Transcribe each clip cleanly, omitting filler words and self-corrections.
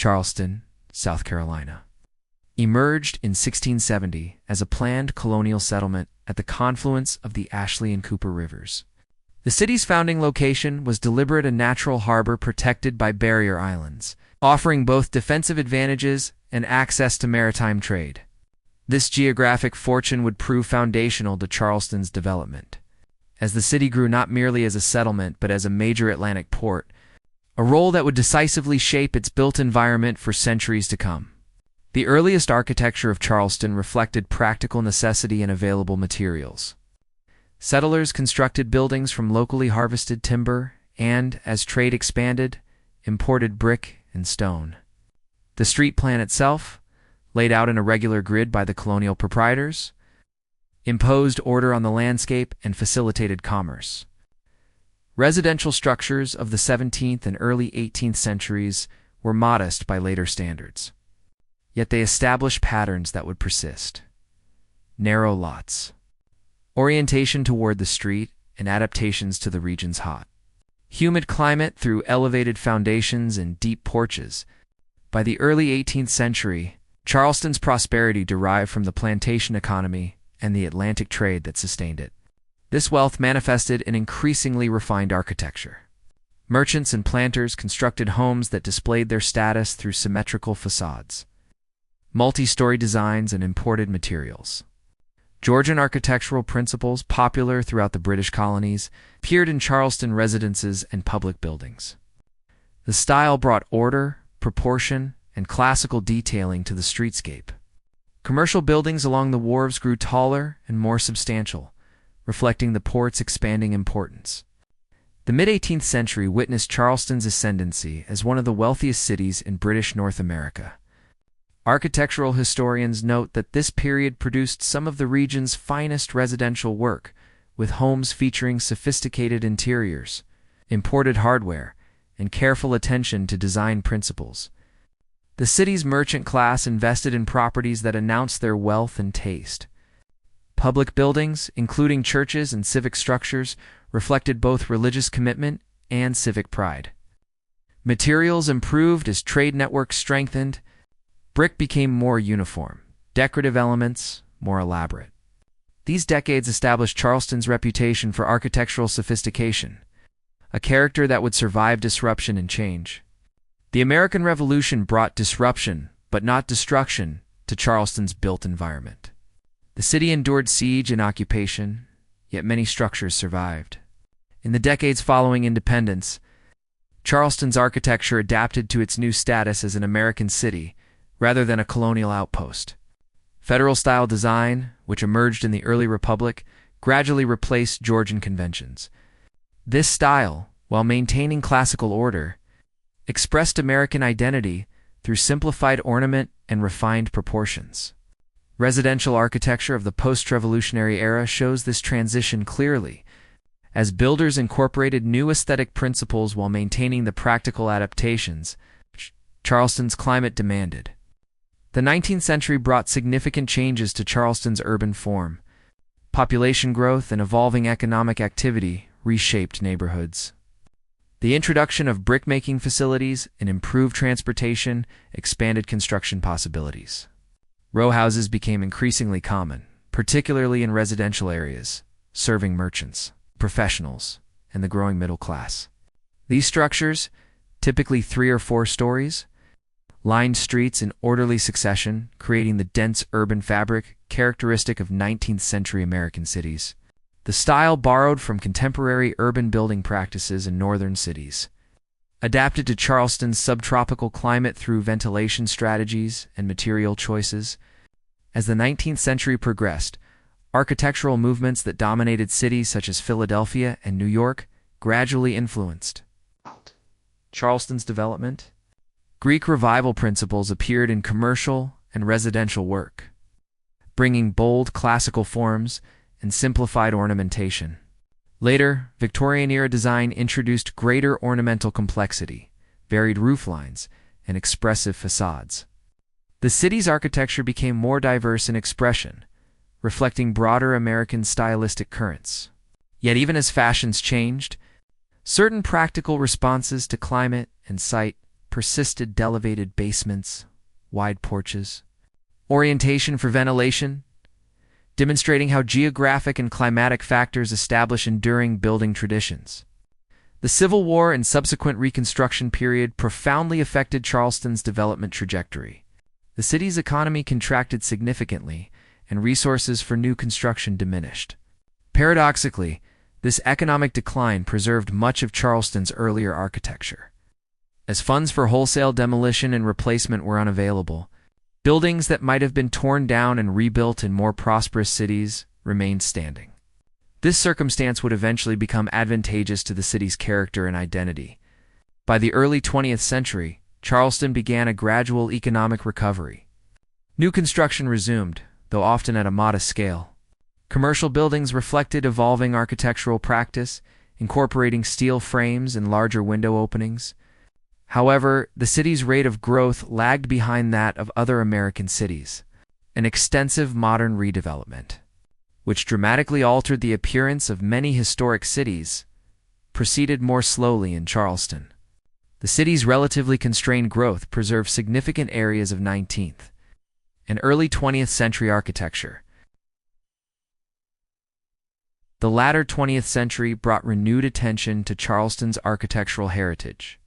Charleston, South Carolina, emerged in 1670 as a planned colonial settlement at the confluence of the Ashley and Cooper rivers. The city's founding location was deliberate, a natural harbor protected by barrier islands, offering both defensive advantages and access to maritime trade. This geographic fortune would prove foundational to Charleston's development, as the city grew not merely as a settlement but as a major Atlantic port, a role that would decisively shape its built environment for centuries to come. The earliest architecture of Charleston reflected practical necessity and available materials. Settlers constructed buildings from locally harvested timber and, as trade expanded, imported brick and stone. The street plan itself, laid out in a regular grid by the colonial proprietors, imposed order on the landscape and facilitated commerce. Residential structures of the 17th and early 18th centuries were modest by later standards, yet they established patterns that would persist. Narrow lots, orientation toward the street, and adaptations to the region's hot, humid climate through elevated foundations and deep porches. By the early 18th century, Charleston's prosperity derived from the plantation economy and the Atlantic trade that sustained it. This wealth manifested in increasingly refined architecture. Merchants and planters constructed homes that displayed their status through symmetrical facades, multi-story designs, and imported materials. Georgian architectural principles, popular throughout the British colonies, appeared in Charleston residences and public buildings. The style brought order, proportion, and classical detailing to the streetscape. Commercial buildings along the wharves grew taller and more substantial, reflecting the port's expanding importance. The mid-18th century witnessed Charleston's ascendancy as one of the wealthiest cities in British North America. Architectural historians note that this period produced some of the region's finest residential work, with homes featuring sophisticated interiors, imported hardware, and careful attention to design principles. The city's merchant class invested in properties that announced their wealth and taste. Public buildings, including churches and civic structures, reflected both religious commitment and civic pride. Materials improved as trade networks strengthened. Brick became more uniform, decorative elements more elaborate. These decades established Charleston's reputation for architectural sophistication, a character that would survive disruption and change. The American Revolution brought disruption, but not destruction, to Charleston's built environment. The city endured siege and occupation, yet many structures survived. In the decades following independence, Charleston's architecture adapted to its new status as an American city rather than a colonial outpost. Federal-style design, which emerged in the early Republic, gradually replaced Georgian conventions. This style, while maintaining classical order, expressed American identity through simplified ornament and refined proportions. Residential architecture of the post-revolutionary era shows this transition clearly, as builders incorporated new aesthetic principles while maintaining the practical adaptations Charleston's climate demanded. The 19th century brought significant changes to Charleston's urban form. Population growth and evolving economic activity reshaped neighborhoods. The introduction of brick-making facilities and improved transportation expanded construction possibilities. Row houses became increasingly common, particularly in residential areas, serving merchants, professionals, and the growing middle class. These structures, typically 3 or 4 stories, lined streets in orderly succession, creating the dense urban fabric characteristic of 19th century American cities. The style borrowed from contemporary urban building practices in northern cities, adapted to Charleston's subtropical climate through ventilation strategies and material choices. As the 19th century progressed, architectural movements that dominated cities such as Philadelphia and New York gradually influenced Charleston's development. Greek Revival principles appeared in commercial and residential work, bringing bold classical forms and simplified ornamentation. Later, Victorian-era design introduced greater ornamental complexity, varied rooflines, and expressive facades. The city's architecture became more diverse in expression, reflecting broader American stylistic currents. Yet even as fashions changed, certain practical responses to climate and site persisted elevated basements, wide porches, orientation for ventilation, demonstrating how geographic and climatic factors establish enduring building traditions. The Civil War and subsequent Reconstruction period profoundly affected Charleston's development trajectory. The city's economy contracted significantly, and resources for new construction diminished. Paradoxically, this economic decline preserved much of Charleston's earlier architecture. As funds for wholesale demolition and replacement were unavailable, buildings that might have been torn down and rebuilt in more prosperous cities remained standing. This circumstance would eventually become advantageous to the city's character and identity. By the early 20th century, Charleston began a gradual economic recovery. New construction resumed, though often at a modest scale. Commercial buildings reflected evolving architectural practice, incorporating steel frames and larger window openings. However, the city's rate of growth lagged behind that of other American cities. An extensive modern redevelopment, which dramatically altered the appearance of many historic cities, proceeded more slowly in Charleston. The city's relatively constrained growth preserved significant areas of 19th and early 20th century architecture. The latter 20th century brought renewed attention to Charleston's architectural heritage.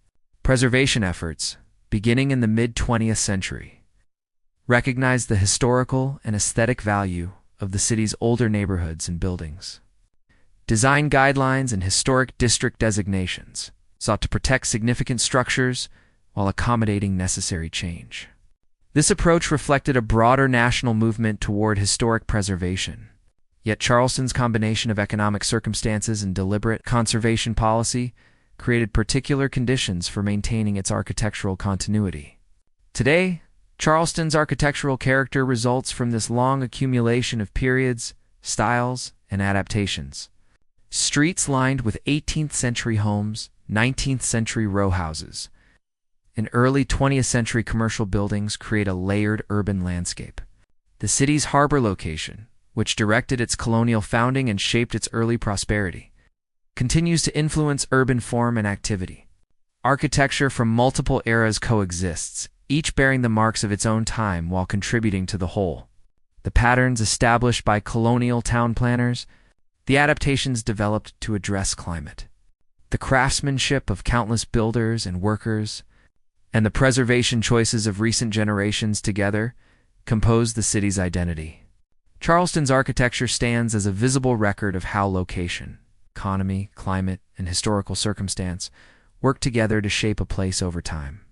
Preservation efforts, beginning in the mid-20th century, recognized the historical and aesthetic value of the city's older neighborhoods and buildings. Design guidelines and historic district designations sought to protect significant structures while accommodating necessary change. This approach reflected a broader national movement toward historic preservation. Yet Charleston's combination of economic circumstances and deliberate conservation policy created particular conditions for maintaining its architectural continuity. Today, Charleston's architectural character results from this long accumulation of periods, styles, and adaptations. Streets lined with 18th century homes, 19th century row houses, and early 20th century commercial buildings create a layered urban landscape. The city's harbor location, which directed its colonial founding and shaped its early prosperity, continues to influence urban form and activity. Architecture from multiple eras coexists, each bearing the marks of its own time while contributing to the whole. The patterns established by colonial town planners, the adaptations developed to address climate, the craftsmanship of countless builders and workers, and the preservation choices of recent generations together compose the city's identity. Charleston's architecture stands as a visible record of how location, economy, climate, and historical circumstance work together to shape a place over time.